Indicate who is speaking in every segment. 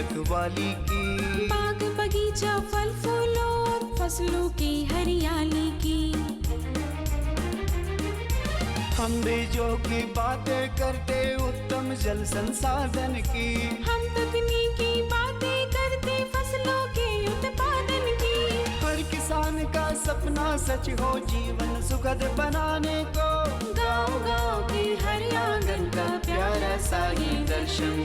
Speaker 1: रखवाली की,
Speaker 2: बाग बगीचा फल फूलों फसलों की हरियाली की।
Speaker 1: हम बीजों की बातें करते उत्तम जल संसाधन की,
Speaker 2: हम तकनीकी बातें करते फसलों के उत्पादन की।
Speaker 1: हर किसान का सपना सच हो जीवन सुखद बनाने को,
Speaker 2: गाँव-गाँव के हर आंगन का प्यारा सा ये दर्शन।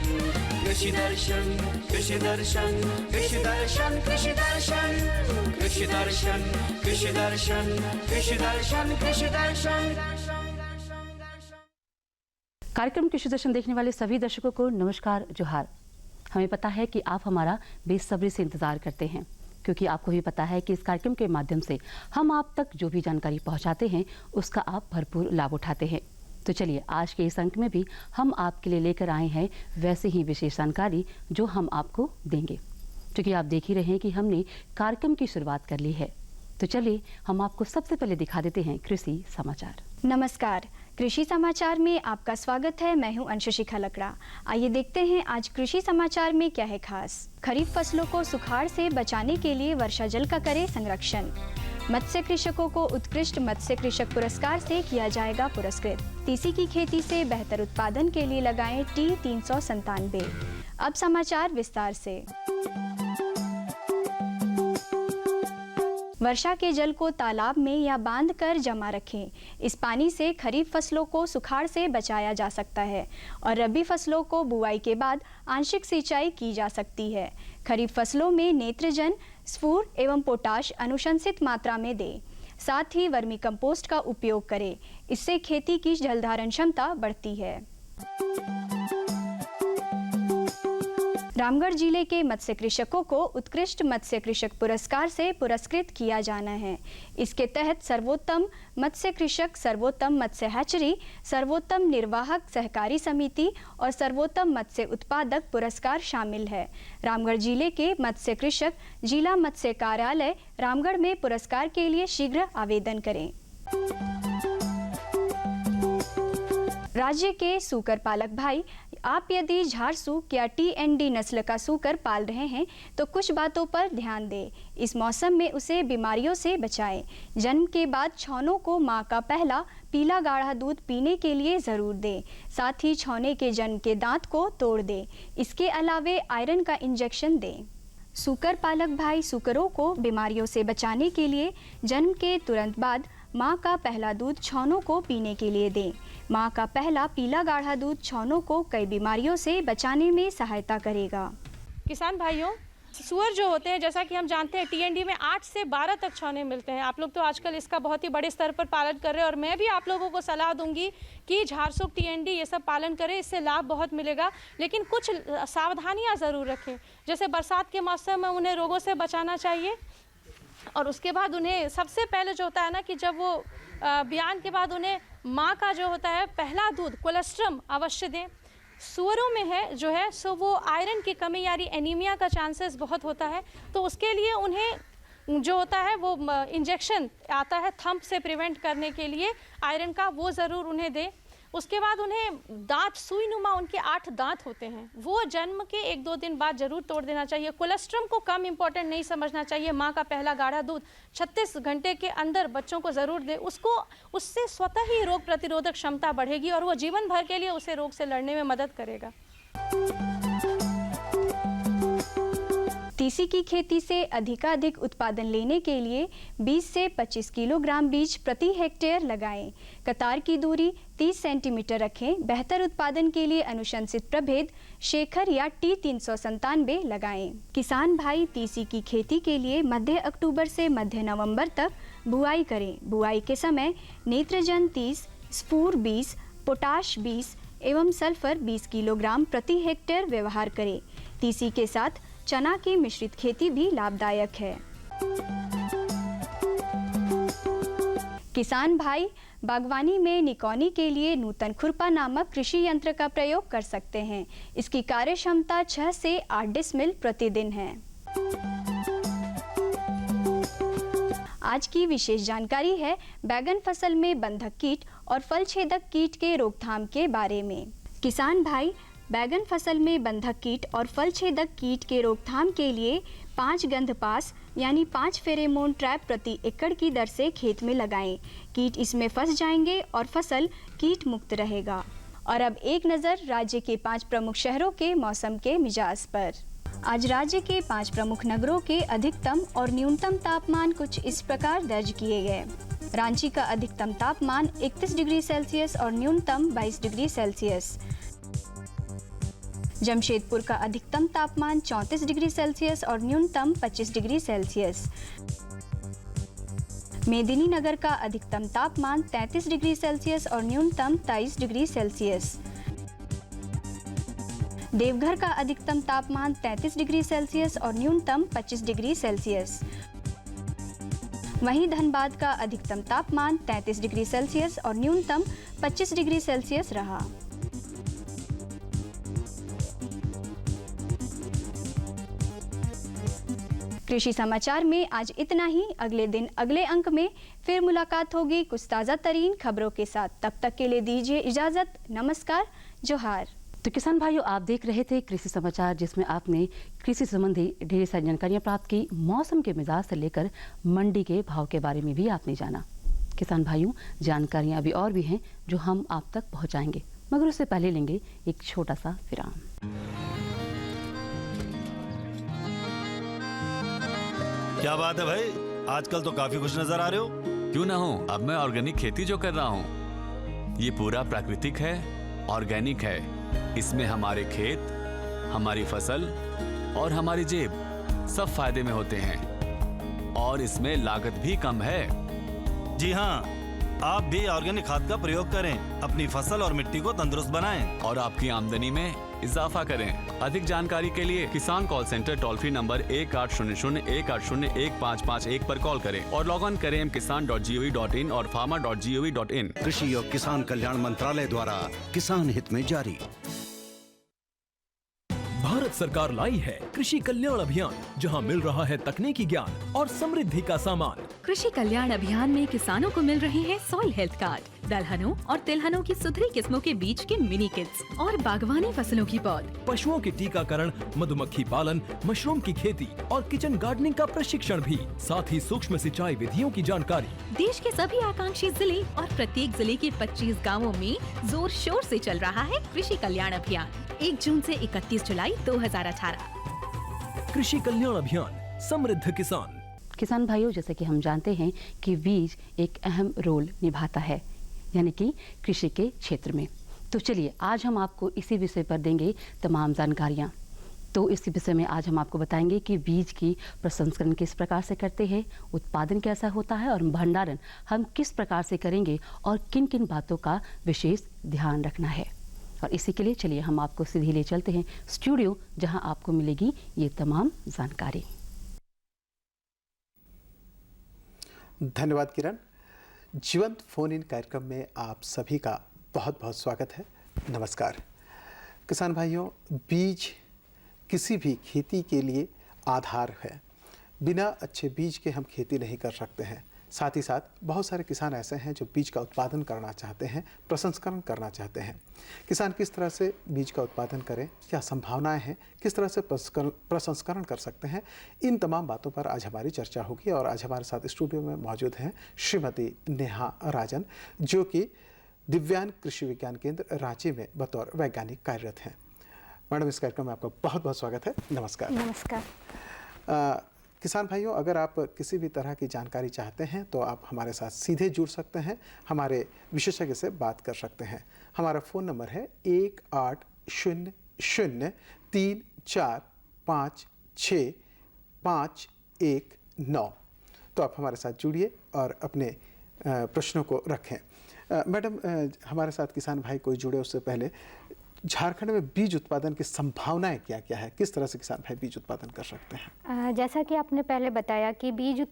Speaker 1: कृषि दर्शन, कृषि दर्शन, कृषि दर्शन, कृषि दर्शन, कृषि दर्शन, कृषि दर्शन, कृषि दर्शन, कृषि दर्शन।
Speaker 3: कार्यक्रम कृषि दर्शन देखने वाले सभी दर्शकों को नमस्कार, जोहार। हमें पता है कि आप हमारा बेसब्री से इंतजार करते हैं, क्योंकि आपको भी पता है कि इस कार्यक्रम के माध्यम से हम आप तक जो भी जानकारी पहुंचाते हैं उसका आप भरपूर लाभ उठाते हैं। तो चलिए, आज के इस अंक में भी हम आपके लिए लेकर आए हैं वैसे ही विशेष जानकारी जो हम आपको देंगे, क्योंकि आप देख ही रहे हैं कि हमने कार्यक्रम की शुरुआत कर ली है। तो चलिए, हम आपको सबसे पहले दिखा देते हैं कृषि समाचार।
Speaker 4: नमस्कार, कृषि समाचार में आपका स्वागत है। मैं हूं अंशुशिखा लकड़ा। आइए देखते हैं आज कृषि समाचार में क्या है खास। खरीफ फसलों को सुखाड़ से बचाने के लिए वर्षा जल का करें संरक्षण। मत्स्य कृषकों को उत्कृष्ट मत्स्य कृषक पुरस्कार से किया जाएगा पुरस्कृत। तीसी की खेती से बेहतर उत्पादन के लिए लगाएं T397। अब समाचार विस्तार से। वर्षा के जल को तालाब में या बांध कर जमा रखें। इस पानी से खरीफ फसलों को सुखाड़ से बचाया जा सकता है और रबी फसलों को बुआई के बाद आंशिक सिंचाई की जा सकती है। खरीफ फसलों में नेत्रजन, स्फूर एवं पोटाश अनुशंसित मात्रा में दें। साथ ही वर्मी कंपोस्ट का उपयोग करें। इससे खेती की जलधारण क्षमता बढ़ती है। रामगढ़ जिले के मत्स्य कृषकों को उत्कृष्ट मत्स्य कृषक पुरस्कार से पुरस्कृत किया जाना है। इसके तहत सर्वोत्तम मत्स्य कृषक, सर्वोत्तम मत्स्य हैचरी, सर्वोत्तम निर्वाहक सहकारी समिति और सर्वोत्तम मत्स्य उत्पादक पुरस्कार शामिल है। रामगढ़ जिले के मत्स्य कृषक जिला मत्स्य कार्यालय रामगढ़ में पुरस्कार के लिए शीघ्र आवेदन करें। राज्य के सूकर पालक भाई, आप यदि झार सूक या TND नस्ल का सूकर पाल रहे हैं तो कुछ बातों पर ध्यान दें। इस मौसम में उसे बीमारियों से बचाएं। जन्म के बाद छौनों को मां का पहला पीला गाढ़ा दूध पीने के लिए ज़रूर दें। साथ ही छौने के जन्म के दांत को तोड़ दें। इसके अलावे आयरन का इंजेक्शन दें। सूकर पालक भाई सूकरों को बीमारियों से बचाने के लिए जन्म के तुरंत बाद मां का पहला दूध छौनों को पीने के लिए दें। मां का पहला पीला गाढ़ा दूध छौनों को कई बीमारियों से बचाने में सहायता करेगा।
Speaker 5: किसान भाइयों, सूअर जो होते हैं, जैसा कि हम जानते हैं, TND में 8 से 12 तक छौने मिलते हैं। आप लोग तो आजकल इसका बहुत ही बड़े स्तर पर पालन कर रहे हैं और मैं भी आप लोगों को सलाह दूंगी कि झारसूक, TND ये सब पालन करें। इससे लाभ बहुत मिलेगा, लेकिन कुछ सावधानियाँ ज़रूर रखें। जैसे बरसात के मौसम में उन्हें रोगों से बचाना चाहिए और उसके बाद उन्हें सबसे पहले जो होता है ना कि जब वो बयान के बाद उन्हें माँ का जो होता है पहला दूध कोलेस्ट्रम अवश्य दें। सूअरों में है जो है सो वो आयरन की कमी यानी एनीमिया का चांसेस बहुत होता है, तो उसके लिए उन्हें जो होता है वो इंजेक्शन आता है थंब से प्रिवेंट करने के लिए आयरन का, वो ज़रूर उन्हें दें। उसके बाद उन्हें दांत, सुई नुमा उनके 8 दांत होते हैं, वो जन्म के 1-2 दिन बाद जरूर तोड़ देना चाहिए। कोलेस्ट्रम को कम इम्पोर्टेंट नहीं समझना चाहिए। माँ का पहला गाढ़ा दूध 36 घंटे के अंदर बच्चों को ज़रूर दे। उससे स्वतः ही रोग प्रतिरोधक क्षमता बढ़ेगी और वो जीवन भर के लिए उसे रोग से लड़ने में मदद करेगा।
Speaker 4: तीसी की खेती से अधिकाधिक उत्पादन लेने के लिए 20 से 25 किलोग्राम बीज प्रति हेक्टेयर लगाएं। कतार की दूरी 30 सेंटीमीटर रखें। बेहतर उत्पादन के लिए अनुशंसित प्रभेद शेखर या T397 लगाएं। किसान भाई तीसी की खेती के लिए मध्य अक्टूबर से मध्य नवंबर तक बुआई करें। बुआई के समय नेत्रजन 30, स्फूर 20, पोटाश 20 एवं सल्फर 20 किलोग्राम प्रति हेक्टेयर व्यवहार करें। तीसी के साथ चना की मिश्रित खेती भी लाभदायक है। किसान भाई बागवानी में निकौनी के लिए नूतन खुरपा नामक कृषि यंत्र का प्रयोग कर सकते हैं। इसकी कार्य क्षमता 6 से 8 डिसमिल प्रतिदिन है। आज की विशेष जानकारी है बैगन फसल में बंधक कीट और फल छेदक कीट के रोकथाम के बारे में। किसान भाई बैगन फसल में बंधक कीट और फल छेदक कीट के रोकथाम के लिए 5 गंध पास यानी 5 फेरेमोन ट्रैप प्रति एकड़ की दर से खेत में लगाएं। कीट इसमें फंस जाएंगे और फसल कीट मुक्त रहेगा। और अब एक नज़र राज्य के 5 प्रमुख शहरों के मौसम के मिजाज पर। आज राज्य के 5 प्रमुख नगरों के अधिकतम और न्यूनतम तापमान कुछ इस प्रकार दर्ज किए गए। रांची का अधिकतम तापमान 31 डिग्री सेल्सियस और न्यूनतम 22 डिग्री सेल्सियस। जमशेदपुर का अधिकतम तापमान 34 डिग्री सेल्सियस और न्यूनतम 25 डिग्री सेल्सियस। मेदिनीनगर का अधिकतम तापमान 33 डिग्री सेल्सियस और न्यूनतम 23 डिग्री सेल्सियस। देवघर का अधिकतम तापमान 33 डिग्री सेल्सियस और न्यूनतम 25 डिग्री सेल्सियस। वहीं धनबाद का अधिकतम तापमान 33 डिग्री सेल्सियस और न्यूनतम 25 डिग्री सेल्सियस रहा। कृषि समाचार में आज इतना ही। अगले दिन अगले अंक में फिर मुलाकात होगी कुछ ताज़ा तरीन खबरों के साथ। तब तक के लिए दीजिए इजाज़त। नमस्कार, जोहार।
Speaker 3: तो किसान भाइयों, आप देख रहे थे कृषि समाचार, जिसमें आपने कृषि संबंधी ढेर सारी जानकारियां प्राप्त की। मौसम के मिजाज से लेकर मंडी के भाव के बारे में भी आपने जाना। किसान भाइयों, जानकारियां अभी और भी हैं जो हम आप तक पहुंचाएंगे, मगर उससे पहले लेंगे एक छोटा सा विराम।
Speaker 6: क्या बात है भाई, आजकल तो काफी खुश नजर आ रहे हो।
Speaker 7: क्यों ना हो, अब मैं ऑर्गेनिक खेती जो कर रहा हूँ ये पूरा प्राकृतिक है, ऑर्गेनिक है। इसमें हमारे खेत, हमारी फसल और हमारी जेब सब फायदे में होते हैं और इसमें लागत भी कम है।
Speaker 6: जी हाँ, आप भी ऑर्गेनिक खाद का प्रयोग करें, अपनी फसल और मिट्टी को तंदुरुस्त बनाएं
Speaker 7: और आपकी आमदनी में इजाफा करें। अधिक जानकारी के लिए किसान call centre toll free number 1800-180-1551 पर कॉल करें और लॉग ऑन करें kisan.gov.in और farmer.gov.in।
Speaker 8: कृषि और किसान कल्याण मंत्रालय द्वारा किसान हित में जारी।
Speaker 9: भारत सरकार लाई है कृषि कल्याण अभियान, जहां मिल रहा है तकनीकी ज्ञान और समृद्धि का सामान।
Speaker 10: कृषि कल्याण अभियान में किसानों को मिल रही है सॉइल हेल्थ कार्ड, दलहनों और तिलहनों की सुधरी किस्मों के बीज के मिनी किट्स और बागवानी फसलों की पौध,
Speaker 9: पशुओं के टीकाकरण, मधुमक्खी पालन, मशरूम की खेती और किचन गार्डनिंग का प्रशिक्षण भी, साथ ही सूक्ष्म सिंचाई विधियों की जानकारी।
Speaker 10: देश के सभी आकांक्षी जिले और प्रत्येक जिले के 25 गाँवों में जोर शोर से चल रहा है कृषि कल्याण अभियान। 1 जून से 31 जुलाई 2018।
Speaker 9: कृषि कल्याण अभियान, समृद्ध किसान।
Speaker 3: किसान भाइयों, जैसे कि हम जानते हैं कि बीज एक अहम रोल निभाता है, यानी कि कृषि के क्षेत्र में। तो चलिए आज हम आपको इसी विषय पर देंगे तमाम जानकारियाँ। तो इसी विषय में आज हम आपको बताएंगे कि बीज की प्रसंस्करण किस प्रकार से करते हैं, उत्पादन कैसा होता है और भंडारण हम किस प्रकार से करेंगे और किन किन बातों का विशेष ध्यान रखना है। और इसी के लिए चलिए हम आपको सीधे ले चलते हैं स्टूडियो, जहां आपको मिलेगी ये तमाम जानकारी।
Speaker 11: धन्यवाद किरण। जीवंत फोन इन कार्यक्रम में आप सभी का बहुत बहुत स्वागत है। नमस्कार किसान भाइयों, बीज किसी भी खेती के लिए आधार है। बिना अच्छे बीज के हम खेती नहीं कर सकते हैं। साथ ही साथ बहुत सारे किसान ऐसे हैं जो बीज का उत्पादन करना चाहते हैं, प्रसंस्करण करना चाहते हैं। किसान किस तरह से बीज का उत्पादन करें, क्या संभावनाएं हैं, किस तरह से प्रसंस्करण कर सकते हैं, इन तमाम बातों पर आज हमारी चर्चा होगी। और आज हमारे साथ स्टूडियो में मौजूद हैं श्रीमती नेहा राजन, जो कि दिव्यांग कृषि विज्ञान केंद्र रांची में बतौर वैज्ञानिक कार्यरत हैं। मैडम, इस कार्यक्रम में आपका बहुत बहुत स्वागत है। नमस्कार।
Speaker 4: नमस्कार।
Speaker 11: किसान भाइयों, अगर आप किसी भी तरह की जानकारी चाहते हैं तो आप हमारे साथ सीधे जुड़ सकते हैं, हमारे विशेषज्ञ से बात कर सकते हैं। हमारा फ़ोन नंबर है 1800-3456519। तो आप हमारे साथ जुड़िए और अपने प्रश्नों को रखें। मैडम, हमारे साथ किसान भाई कोई जुड़े उससे पहले झारखंड में बीज उत्पादन की संभावनाएं क्या क्या है, किस तरह से किसान भाई बीज उत्पादन कर सकते हैं?
Speaker 12: जैसा कि आपने पहले बताया कि बीज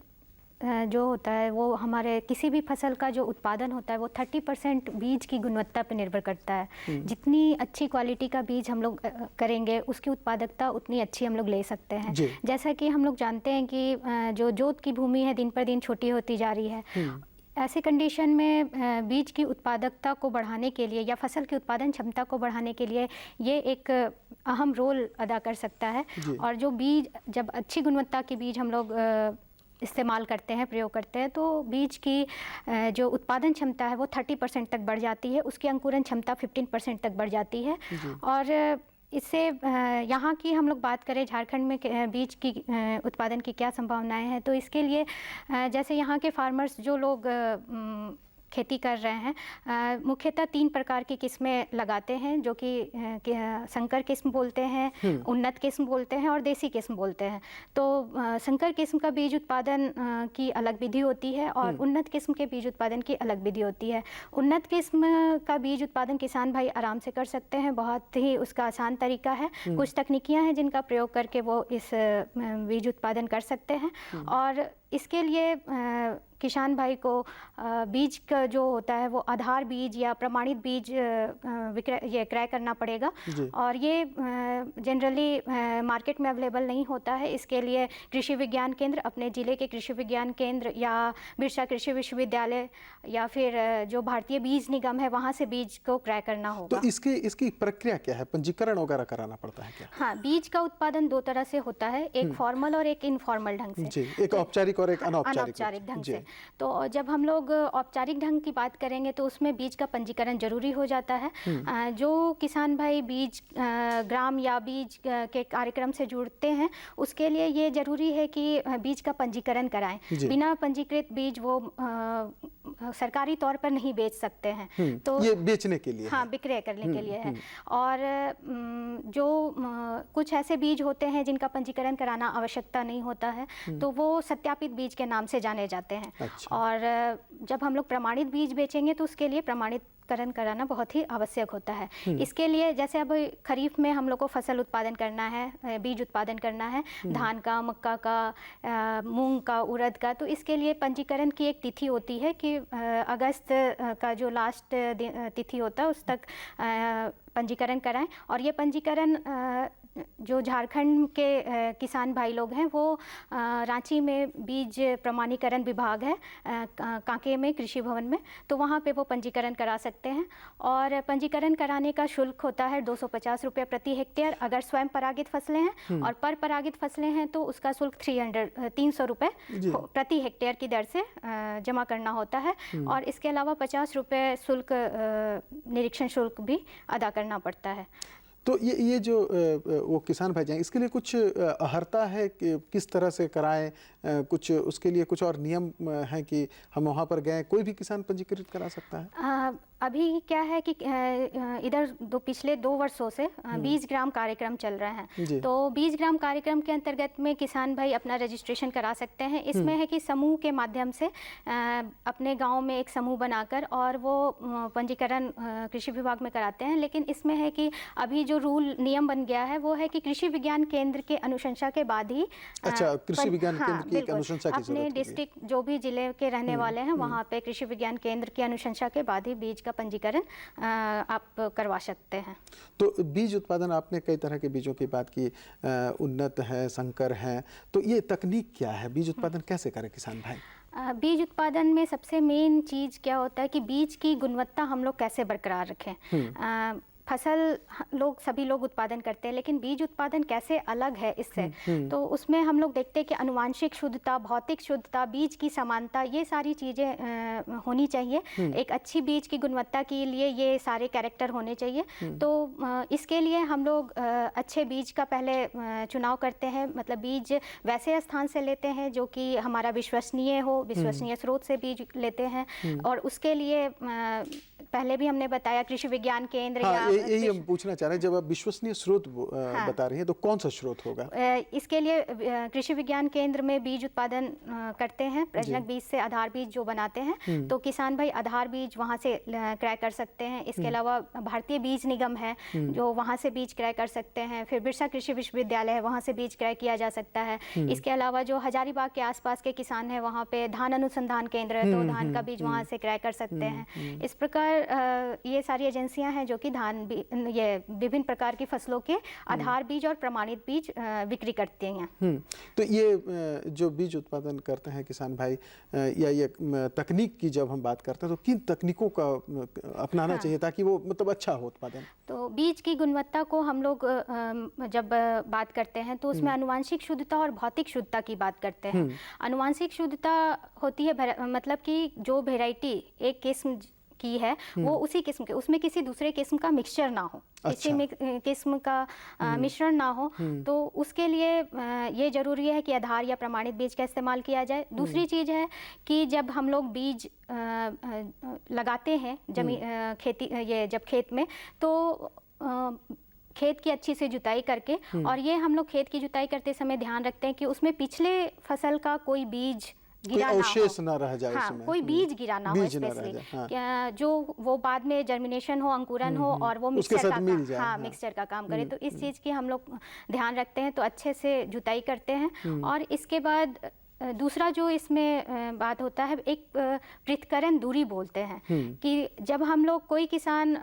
Speaker 12: जो होता है वो हमारे किसी भी फसल का जो उत्पादन होता है वो 30% बीज की गुणवत्ता पर निर्भर करता है। जितनी अच्छी क्वालिटी का बीज हम लोग करेंगे उसकी उत्पादकता उतनी अच्छी हम लोग ले सकते हैं। जैसा कि हम लोग जानते हैं कि जो जोत की भूमि है दिन पर दिन छोटी होती जा रही है। ऐसे कंडीशन में बीज की उत्पादकता को बढ़ाने के लिए या फसल की उत्पादन क्षमता को बढ़ाने के लिए ये एक अहम रोल अदा कर सकता है। और जो बीज, जब अच्छी गुणवत्ता के बीज हम लोग इस्तेमाल करते हैं, प्रयोग करते हैं, तो बीज की जो उत्पादन क्षमता है वो 30% तक बढ़ जाती है, उसकी अंकुरन क्षमता 15% तक बढ़ जाती है। और इससे यहाँ की हम लोग बात करें झारखंड में बीज की उत्पादन की क्या संभावनाएं हैं, तो इसके लिए जैसे यहाँ के फार्मर्स जो लोग खेती कर रहे हैं, मुख्यतः 3 प्रकार की किस्में लगाते हैं, जो कि संकर किस्म बोलते हैं, उन्नत किस्म बोलते हैं और देसी किस्म बोलते हैं। तो संकर किस्म का बीज उत्पादन की अलग विधि होती है और उन्नत किस्म के बीज उत्पादन की अलग विधि होती है। उन्नत किस्म का बीज उत्पादन किसान भाई आराम से कर सकते हैं, बहुत ही उसका आसान तरीका है। कुछ तकनीकियाँ हैं जिनका प्रयोग करके वो इस बीज उत्पादन कर सकते हैं। और इसके लिए किसान भाई को बीज का जो होता है वो आधार बीज या प्रमाणित बीज क्रय करना पड़ेगा। और ये जनरली मार्केट में अवेलेबल नहीं होता है। इसके लिए कृषि विज्ञान केंद्र, अपने ज़िले के कृषि विज्ञान केंद्र या बिरसा कृषि विश्वविद्यालय या फिर जो भारतीय बीज निगम है वहाँ से बीज को क्रय करना होगा।
Speaker 11: तो इसकी प्रक्रिया क्या है? पंजीकरण वगैरह कराना पड़ता है क्या?
Speaker 12: हाँ, बीज का उत्पादन 2 तरह से होता है, एक फॉर्मल और एक इनफॉर्मल ढंग से।
Speaker 11: जी, एक औपचारिक और एक
Speaker 12: अनौपचारिक ढंग से। तो जब हम लोग औपचारिक ढंग की बात करेंगे तो उसमें बीज का पंजीकरण जरूरी हो जाता है। जो किसान भाई बीज ग्राम या बीज के कार्यक्रम से जुड़ते हैं उसके लिए ये जरूरी है कि बीज का पंजीकरण कराएं। बिना पंजीकृत बीज वो सरकारी तौर पर नहीं बेच सकते हैं। तो
Speaker 11: ये बेचने के लिए,
Speaker 12: हाँ, विक्रय करने के लिए है। और जो कुछ ऐसे बीज होते हैं जिनका पंजीकरण कराना आवश्यकता नहीं होता है, तो वो सत्यापित बीज के नाम से जाने जाते हैं। और जब हम लोग प्रमाणित बीज बेचेंगे तो उसके लिए प्रमाणितकरण कराना बहुत ही आवश्यक होता है। इसके लिए जैसे अब खरीफ में हम लोग को फसल उत्पादन करना है, बीज उत्पादन करना है, धान का, मक्का का, मूंग का, उड़द का, तो इसके लिए पंजीकरण की एक तिथि होती है कि अगस्त का जो लास्ट तिथि होता है उस तक पंजीकरण कराएं। और ये पंजीकरण जो झारखंड के किसान भाई लोग हैं वो रांची में बीज प्रमाणीकरण विभाग है, कांके में कृषि भवन में, तो वहाँ पे वो पंजीकरण करा सकते हैं। और पंजीकरण कराने का शुल्क होता है 250 रुपये प्रति हेक्टेयर अगर स्वयं परागित फसलें हैं, और पर परागित फसलें हैं तो उसका शुल्क 300 रुपये प्रति हेक्टेयर की दर से जमा करना होता है। और इसके अलावा 50 रुपये शुल्क निरीक्षण शुल्क भी अदा करना पड़ता है।
Speaker 11: तो ये जो वो किसान भाई जाएंगे, इसके लिए कुछ अहर्ता है कि किस तरह से कराएं? कुछ उसके लिए कुछ और नियम हैं कि हम वहाँ पर गए, कोई भी किसान पंजीकृत करा सकता है?
Speaker 12: अभी क्या है कि इधर पिछले 2 वर्षों से बीज ग्राम कार्यक्रम चल रहे हैं। तो बीज ग्राम कार्यक्रम के अंतर्गत में किसान भाई अपना रजिस्ट्रेशन करा सकते हैं। इसमें है कि समूह के माध्यम से अपने गांव में एक समूह बनाकर और वो पंजीकरण कृषि विभाग में कराते हैं। लेकिन इसमें है कि अभी जो रूल नियम बन गया है वो है कि कृषि विज्ञान केंद्र के अनुशंसा के बाद ही
Speaker 11: कृषि विज्ञान केंद्र की अनुशंसा की
Speaker 12: अपने डिस्ट्रिक्ट जो भी जिले के रहने वाले हैं वहाँ पे कृषि विज्ञान केंद्र की अनुशंसा के बाद ही बीज का पंजीकरण आप करवा सकते हैं।
Speaker 11: तो बीज उत्पादन, आपने कई तरह के बीजों की बात की, उन्नत है, संकर है, तो ये तकनीक क्या है? बीज उत्पादन कैसे करें किसान भाई?
Speaker 12: बीज उत्पादन में सबसे मेन चीज़ क्या होता है कि बीज की गुणवत्ता हम लोग कैसे बरकरार रखें। फसल सभी लोग उत्पादन करते हैं, लेकिन बीज उत्पादन कैसे अलग है इससे, तो उसमें हम लोग देखते हैं कि आनुवांशिक शुद्धता, भौतिक शुद्धता, बीज की समानता, ये सारी चीज़ें होनी चाहिए। एक अच्छी बीज की गुणवत्ता के लिए ये सारे कैरेक्टर होने चाहिए। तो इसके लिए हम लोग अच्छे बीज का पहले चुनाव करते हैं, मतलब बीज वैसे स्थान से लेते हैं जो कि हमारा विश्वसनीय हो, विश्वसनीय स्रोत से बीज लेते हैं। और उसके लिए पहले भी हमने बताया कृषि विज्ञान केंद्र,
Speaker 11: यही हम पूछना चाह रहे हैं, जब आप विश्वसनीय स्रोत बता रही हैं तो कौन सा स्रोत होगा?
Speaker 12: इसके लिए कृषि विज्ञान केंद्र में बीज उत्पादन करते हैं, प्रजनक बीज से आधार बीज जो बनाते हैं, तो किसान भाई आधार बीज वहाँ से क्रय कर सकते हैं। इसके अलावा भारतीय बीज निगम है जो वहाँ से बीज क्रय कर सकते हैं। फिर बिरसा कृषि विश्वविद्यालय है, वहाँ से बीज क्रय किया जा सकता है। इसके अलावा जो हजारीबाग के आसपास के किसान हैं वहाँ पे धान अनुसंधान केंद्र है, तो धान का बीज वहाँ से क्रय कर सकते हैं। इस प्रकार पर ये सारी एजेंसियां हैं जो कि ये विभिन्न प्रकार की फसलों के आधार बीज और प्रमाणित बीज बिक्री करती हैं।
Speaker 11: तो ये जो बीज उत्पादन करते हैं किसान भाई, या ये तकनीक की जब हम बात करते हैं तो किन तकनीकों का अपनाना चाहिए ताकि वो मतलब अच्छा हो उत्पादन?
Speaker 12: तो बीज की गुणवत्ता को हम लोग जब बात करते हैं तो उसमें आनुवांशिक शुद्धता और भौतिक शुद्धता की बात करते हैं। आनुवांशिक शुद्धता होती है मतलब कि जो वेराइटी एक किस्म की है वो उसी किस्म के, उसमें किसी दूसरे किस्म का मिक्सचर ना हो, किसी किस्म का मिश्रण ना हो। तो उसके लिए ये जरूरी है कि आधार या प्रमाणित बीज का इस्तेमाल किया जाए। दूसरी चीज़ है कि जब हम लोग बीज लगाते हैं जब खेत में तो खेत की अच्छी से जुताई करके, और ये हम लोग खेत की जुताई करते समय ध्यान रखते हैं कि उसमें पिछले फसल का कोई बीज गिरा
Speaker 11: अवशेष ना रह जाए,
Speaker 12: हाँ, कोई बीज गिरा ना हो स्पेशली, जो वो बाद में जर्मिनेशन हो, अंकुरन हो और वो मिक्सचर का मिक्सचर का काम करे। तो इस चीज़ की हम लोग ध्यान रखते हैं, तो अच्छे से जुताई करते हैं। और इसके बाद दूसरा जो इसमें बात होता है, एक पृथकरण दूरी बोलते हैं कि जब हम लोग कोई किसान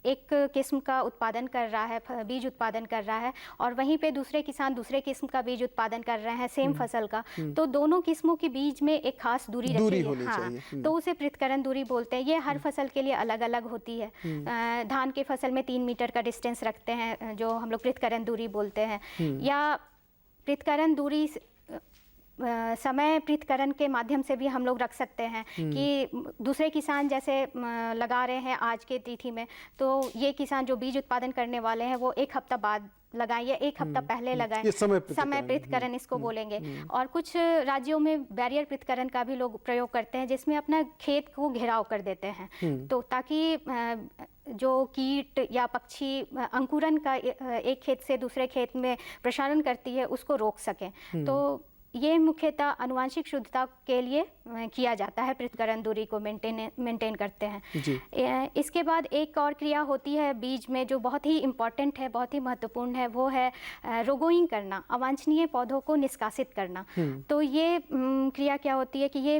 Speaker 12: एक किस्म का उत्पादन कर रहा है, बीज उत्पादन कर रहा है, और वहीं पे दूसरे किसान दूसरे किस्म का बीज उत्पादन कर रहे हैं सेम फसल का, तो दोनों किस्मों के बीच में एक खास दूरी रखी है। हाँ, तो उसे पृथकरण दूरी बोलते हैं। ये हर फसल के लिए अलग अलग होती है। धान के फसल में 3 मीटर का डिस्टेंस रखते हैं जो हम लोग पृथकरण दूरी बोलते हैं। या पृथकरण दूरी समय पृथकरण के माध्यम से भी हम लोग रख सकते हैं कि दूसरे किसान जैसे लगा रहे हैं आज के तिथि में, तो ये किसान जो बीज उत्पादन करने वाले हैं वो 1 हफ्ता बाद लगाएं या 1 हफ्ता पहले लगाएं, समय पृथकरण इसको बोलेंगे। और कुछ राज्यों में बैरियर पृथकरण का भी लोग प्रयोग करते हैं जिसमें अपना खेत को घेराव कर देते हैं, तो ताकि जो कीट या पक्षी अंकुरन का एक खेत से दूसरे खेत में प्रसारण करती है उसको रोक सकें। तो ये मुख्यतः आनुवांशिक शुद्धता के लिए किया जाता है, पृथकरण दूरी को मेंटेन करते हैं। इसके बाद एक और क्रिया होती है बीज में जो बहुत ही इम्पॉर्टेंट है, बहुत ही महत्वपूर्ण है, वो है रोगोइंग करना, अवांछनीय पौधों को निष्कासित करना। तो ये क्रिया क्या होती है कि ये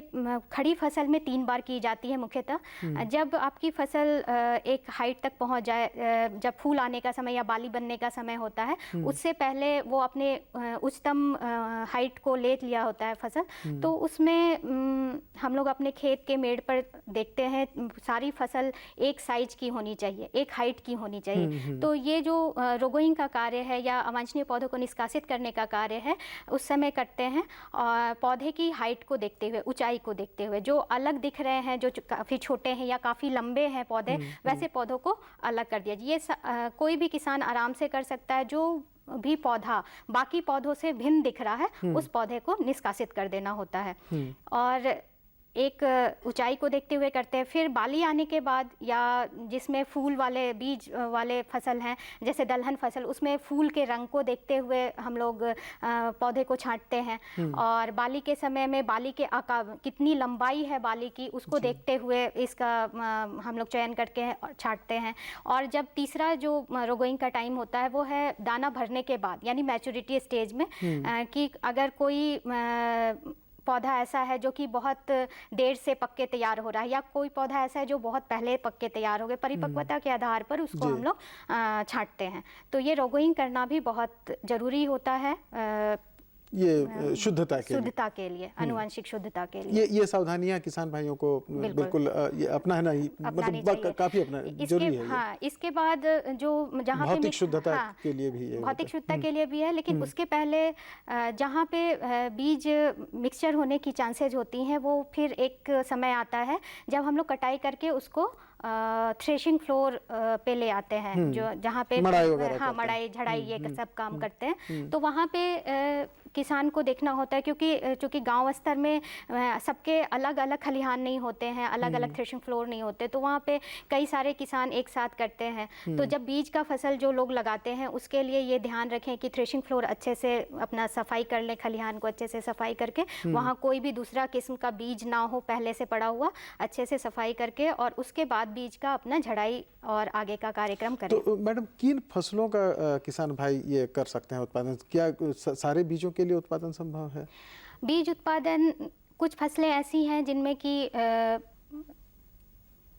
Speaker 12: खड़ी फसल में 3 बार की जाती है मुख्यतः। जब आपकी फसल एक हाइट तक पहुंच जाए, जब फूल आने का समय या बाली बनने का समय होता है, उससे पहले वो अपने उच्चतम हाइट को ले लिया होता है फसल, तो उसमें हम लोग अपने खेत के मेड़ पर देखते हैं सारी फसल एक साइज की होनी चाहिए, एक हाइट की होनी चाहिए। तो ये जो रोगोइंग का कार्य है या अवांछनीय पौधों को निष्कासित करने का कार्य है उस समय करते हैं, और पौधे की हाइट को देखते हुए, ऊंचाई को देखते हुए, जो अलग दिख रहे हैं, जो काफ़ी छोटे हैं या काफ़ी लंबे हैं पौधे, वैसे पौधों को अलग कर दिया। ये कोई भी किसान आराम से कर सकता है। जो भी पौधा बाकी पौधों से भिन्न दिख रहा है उस पौधे को निष्कासित कर देना होता है। और एक ऊंचाई को देखते हुए करते हैं। फिर बाली आने के बाद या जिसमें फूल वाले बीज वाले फसल हैं जैसे दलहन फसल, उसमें फूल के रंग को देखते हुए हम लोग पौधे को छांटते हैं। और बाली के समय में बाली के आकार, कितनी लंबाई है बाली की, उसको देखते हुए इसका हम लोग चयन करके छांटते हैं। और जब तीसरा जो रोगोइंग का टाइम होता है वो है दाना भरने के बाद, यानी मैच्योरिटी स्टेज में, कि अगर कोई पौधा ऐसा है जो कि बहुत देर से पक के तैयार हो रहा है या कोई पौधा ऐसा है जो बहुत पहले पक के तैयार हो गए, परिपक्वता के आधार पर उसको हम लोग छांटते हैं। तो ये रोगोइंग करना भी बहुत ज़रूरी होता है
Speaker 11: ये शुद्धता के
Speaker 12: लिए, आनुवांशिक शुद्धता के लिए।
Speaker 11: ये सावधानियां किसान भाइयों को बिल्कुल ये अपनाना ही मतलब काफी अपना जरूरी है।
Speaker 12: हाँ, इसके बाद जो जहाँ पे
Speaker 11: भौतिक शुद्धता के लिए भी है,
Speaker 12: भौतिक शुद्धता के लिए भी है, लेकिन उसके पहले जहाँ पे बीज मिक्सचर होने की चांसेज होती हैं वो फिर एक समय आता है जब हम लोग कटाई करके उसको थ्रेशिंग फ्लोर पे ले आते हैं, जो जहाँ पे मड़ाई झड़ाई ये सब काम करते हैं। तो वहाँ पे किसान को देखना होता है, क्योंकि चूँकि गांव स्तर में सबके अलग अलग खलिहान नहीं होते हैं, अलग अलग थ्रेशिंग फ्लोर नहीं होते, तो वहाँ पे कई सारे किसान एक साथ करते हैं। तो जब बीज का फसल जो लोग लगाते हैं उसके लिए ये ध्यान रखें कि थ्रेशिंग फ्लोर अच्छे से अपना सफाई कर लें, खलिहान को अच्छे से सफाई करके वहाँ कोई भी दूसरा किस्म का बीज ना हो पहले से पड़ा हुआ, अच्छे से सफाई करके और उसके बाद बीज का अपना झड़ाई और आगे का कार्यक्रम करें।
Speaker 11: तो मैडम किन फसलों का किसान भाई ये कर सकते हैं उत्पादन? क्या सारे बीजों के लिए उत्पादन संभव है?
Speaker 12: बीज उत्पादन, कुछ फसलें ऐसी हैं जिनमें कि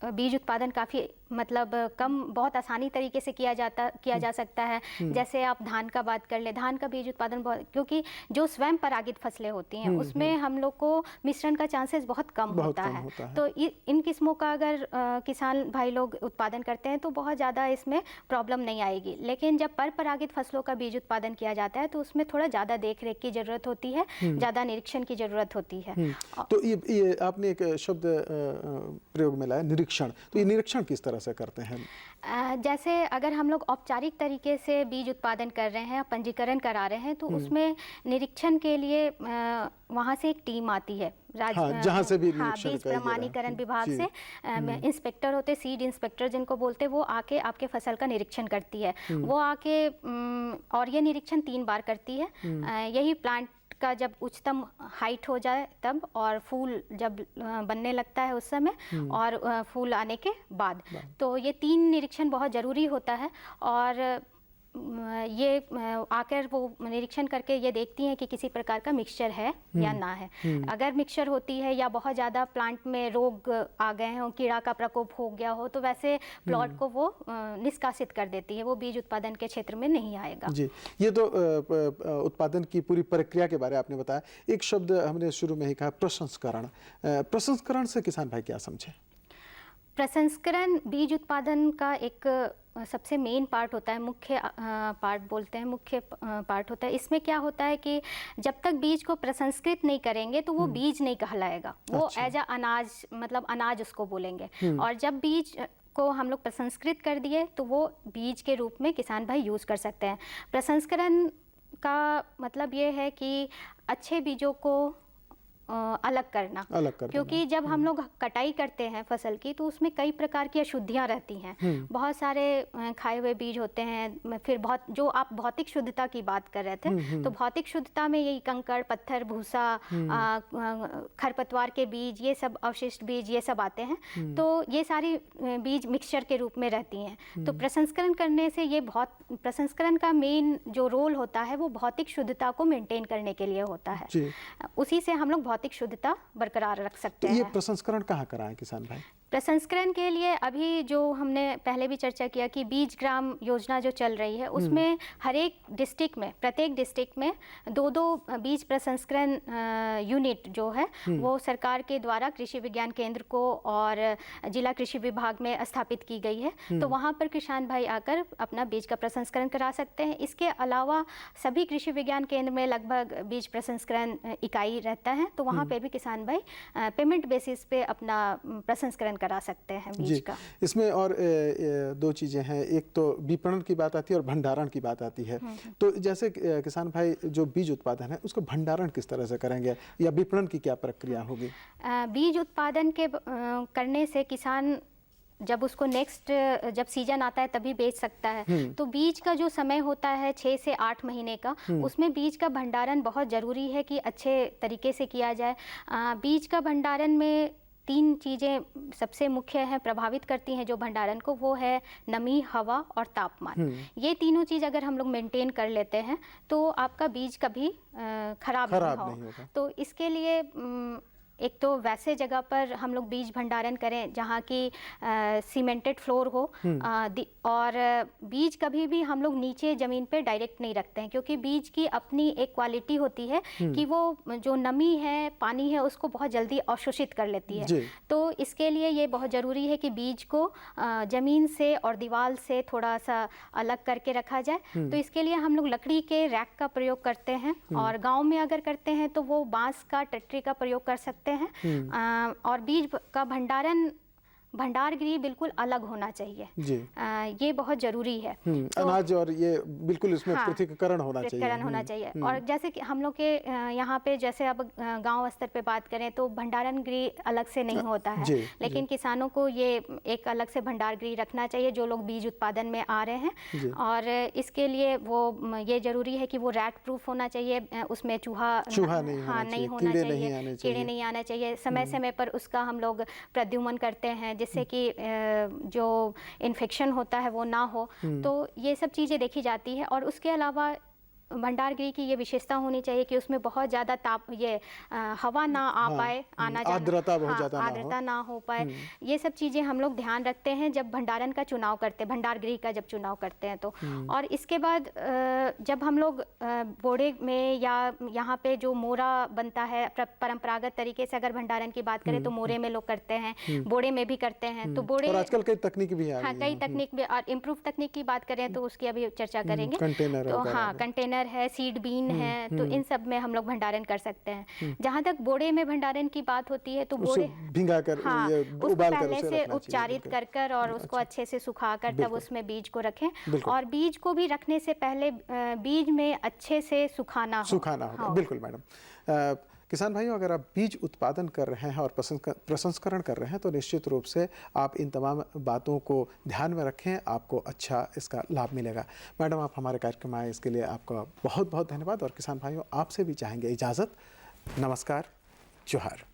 Speaker 12: बीज उत्पादन काफ़ी मतलब कम बहुत आसानी तरीके से किया जा सकता है। जैसे आप धान का बात कर ले, धान का बीज उत्पादन बहुत, क्योंकि जो स्वयं परागित फसलें होती हैं उसमें हम लोग को मिश्रण का चांसेस बहुत कम होता है। तो इन किस्मों का अगर किसान भाई लोग उत्पादन करते हैं तो बहुत ज़्यादा इसमें प्रॉब्लम नहीं आएगी। लेकिन जब पर परागित फसलों का बीज उत्पादन किया जाता है तो उसमें थोड़ा ज़्यादा देख रेख की ज़रूरत होती है, ज़्यादा निरीक्षण की ज़रूरत होती है।
Speaker 11: तो ये आपने एक शब्द प्रयोग में लाया, निरीक्षण। तो ये निरीक्षण किस तरह से करते हैं?
Speaker 12: जैसे अगर हम लोग औपचारिक तरीके से बीज उत्पादन कर रहे हैं, पंजीकरण करा रहे हैं, तो उसमें निरीक्षण के लिए वहाँ से एक टीम आती है
Speaker 11: जहाँ से भी निरीक्षण
Speaker 12: बीज प्रमाणीकरण विभाग से इंस्पेक्टर होते, सीड इंस्पेक्टर जिनको बोलते, वो आके आपके फसल का निरीक्षण करती है। वो आके और ये निरीक्षण 3 बार करती है। यही प्लांट का जब उच्चतम हाइट हो जाए तब, और फूल जब बनने लगता है उस समय, और फूल आने के बाद। तो ये 3 निरीक्षण बहुत ज़रूरी होता है। और ये आकर वो निरीक्षण करके ये देखती हैं कि किसी प्रकार का मिक्सचर है या ना है। अगर मिक्सचर होती है या बहुत ज़्यादा प्लांट में रोग आ गए हैं, कीड़ा का प्रकोप हो गया हो, तो वैसे प्लॉट को वो निष्कासित कर देती है, वो बीज उत्पादन के क्षेत्र में नहीं आएगा।
Speaker 11: जी, ये तो उत्पादन की पूरी प्रक्रिया के बारे में आपने बताया। एक शब्द हमने शुरू में ही कहा, प्रसंस्करण। प्रसंस्करण से किसान भाई क्या समझे?
Speaker 12: प्रसंस्करण बीज उत्पादन का एक सबसे मेन पार्ट होता है, मुख्य पार्ट बोलते हैं, मुख्य पार्ट होता है। इसमें क्या होता है कि जब तक बीज को प्रसंस्कृत नहीं करेंगे तो वो बीज नहीं कहलाएगा। वो एज अ अनाज, मतलब अनाज उसको बोलेंगे। और जब बीज को हम लोग प्रसंस्कृत कर दिए तो वो बीज के रूप में किसान भाई यूज़ कर सकते हैं। प्रसंस्करण का मतलब ये है कि अच्छे बीजों को अलग करना, क्योंकि जब हम लोग कटाई करते हैं फसल की तो उसमें कई प्रकार की अशुद्धियाँ रहती हैं। बहुत सारे खाए हुए बीज होते हैं। फिर बहुत, जो आप भौतिक शुद्धता की बात कर रहे थे, तो भौतिक शुद्धता में यही कंकड़, पत्थर, भूसा, खरपतवार के बीज, ये सब अवशिष्ट बीज, ये सब आते हैं। तो ये सारी बीज मिक्सचर के रूप में रहती हैं। तो प्रसंस्करण करने से ये प्रसंस्करण का मेन जो रोल होता है वो भौतिक शुद्धता को मेंटेन करने के लिए होता है। उसी से हम लोग भौतिक शुद्धता बरकरार रख सकते हैं।
Speaker 11: ये प्रसंस्करण कहाँ कराएं किसान भाई?
Speaker 12: प्रसंस्करण के लिए अभी जो हमने पहले भी चर्चा किया कि बीज ग्राम योजना जो चल रही है, उसमें हर एक डिस्ट्रिक्ट में, प्रत्येक डिस्ट्रिक्ट में 2-2 बीज प्रसंस्करण यूनिट जो है वो सरकार के द्वारा कृषि विज्ञान केंद्र को और जिला कृषि विभाग में स्थापित की गई है। तो वहाँ पर किसान भाई आकर अपना बीज का प्रसंस्करण करा सकते हैं। इसके अलावा सभी कृषि विज्ञान केंद्र में लगभग बीज प्रसंस्करण इकाई रहता है, तो वहाँ पे भी किसान भाई पेमेंट बेसिस पे अपना प्रसंस्करण करा सकते हैं बीज का।
Speaker 11: इसमें और 2 चीज़ें हैं, एक तो विपणन की बात आती है और भंडारण की बात आती है। तो जैसे किसान भाई जो बीज उत्पादन है उसको भंडारण किस तरह से करेंगे या विपणन की क्या प्रक्रिया होगी?
Speaker 12: बीज उत्पादन के करने से किसान जब उसको नेक्स्ट जब सीजन आता है तभी बेच सकता है। तो बीज का जो समय होता है 6 से 8 महीने का, उसमें बीज का भंडारण बहुत ज़रूरी है कि अच्छे तरीके से किया जाए। बीज का भंडारण में 3 चीज़ें सबसे मुख्य हैं, प्रभावित करती हैं जो भंडारण को, वो है नमी, हवा और तापमान। ये तीनों चीज़ अगर हम लोग मेंटेन कर लेते हैं तो आपका बीज कभी खराब नहीं होगा। तो इसके लिए एक तो वैसे जगह पर हम लोग बीज भंडारण करें जहाँ की सीमेंटेड फ्लोर हो, और बीज कभी भी हम लोग नीचे ज़मीन पे डायरेक्ट नहीं रखते हैं, क्योंकि बीज की अपनी एक क्वालिटी होती है कि वो जो नमी है, पानी है, उसको बहुत जल्दी अवशोषित कर लेती है। तो इसके लिए ये बहुत ज़रूरी है कि बीज को ज़मीन से और दीवार से थोड़ा सा अलग करके रखा जाए। तो इसके लिए हम लोग लकड़ी के रैक का प्रयोग करते हैं, और गाँव में अगर करते हैं तो वो बाँस का टट्री का प्रयोग कर सकते हैं। और बीज का भंडार गृह बिल्कुल अलग होना चाहिए जी। ये बहुत जरूरी है।
Speaker 11: तो अनाज और ये बिल्कुल इसमें पृथक्करण होना चाहिए।
Speaker 12: और जैसे कि हम लोग के यहाँ पे, जैसे अब गांव स्तर पे बात करें तो भंडारण गृह अलग से नहीं होता है, लेकिन किसानों को ये एक अलग से भंडार गृह रखना चाहिए जो लोग बीज उत्पादन में आ रहे हैं। और इसके लिए वो ये जरूरी है कि वो रैट प्रूफ होना चाहिए, उसमें चूहा नहीं होना चाहिए, कीड़े नहीं आना चाहिए। समय समय पर उसका हम लोग प्रद्युमन करते हैं जिससे कि जो इन्फेक्शन होता है वो ना हो। तो ये सब चीज़ें देखी जाती है। और उसके अलावा भंडारगृह की ये विशेषता होनी चाहिए कि उसमें बहुत ज़्यादा हवा ना आ पाए, आना जाना,
Speaker 11: आर्द्रता बहुत ज़्यादा
Speaker 12: आर्द्रता ना हो पाए। ये सब चीज़ें हम लोग ध्यान रखते हैं जब भंडारण का चुनाव करते हैं, भंडारगृह का जब चुनाव करते हैं तो। और इसके बाद जब हम लोग बोड़े में या यहाँ पे जो मोरा बनता है परंपरागत तरीके से अगर भंडारण की बात करें तो मोरे में लोग करते हैं, बोड़े में भी करते हैं। तो बोड़े
Speaker 11: और आजकल कई तकनीक भी आ
Speaker 12: हाँ,
Speaker 11: गई
Speaker 12: कई
Speaker 11: हैं।
Speaker 12: तकनीक भी, और इम्प्रूव तकनीक की बात करें तो उसकी अभी चर्चा करेंगे।
Speaker 11: कंटेनर
Speaker 12: तो
Speaker 11: वगैरह
Speaker 12: हाँ,
Speaker 11: है।
Speaker 12: कंटेनर है, सीड बीन है, तो इन सब में हम लोग भंडारण कर सकते हैं। जहाँ तक बोड़े में भंडारण की बात होती है तो बोड़े
Speaker 11: भिंगा कर
Speaker 12: हाँ,
Speaker 11: ये
Speaker 12: उसको
Speaker 11: उबाल कर
Speaker 12: पहले
Speaker 11: उसे
Speaker 12: से
Speaker 11: रखना चाहिए,
Speaker 12: उपचारित
Speaker 11: बिल्कुल।
Speaker 12: कर और उसको अच्छे से सुखाकर तब
Speaker 11: बिल्कुल।
Speaker 12: उसमें बीज को रखें।
Speaker 11: बिल्कुल।
Speaker 12: और बीज को भी रखने से पहले बीज में अच्छे से सुखाना
Speaker 11: होगा।
Speaker 12: हाँ।
Speaker 11: बिल्कुल मैडम। किसान भाइयों, अगर आप बीज उत्पादन कर रहे हैं और प्रसंस्करण कर रहे हैं तो निश्चित रूप से आप इन तमाम बातों को ध्यान में रखें, आपको अच्छा इसका लाभ मिलेगा। मैडम, आप हमारे कार्यक्रम आए, इसके लिए आपका बहुत बहुत धन्यवाद। और किसान भाइयों, आपसे भी चाहेंगे इजाज़त। नमस्कार, जोहार।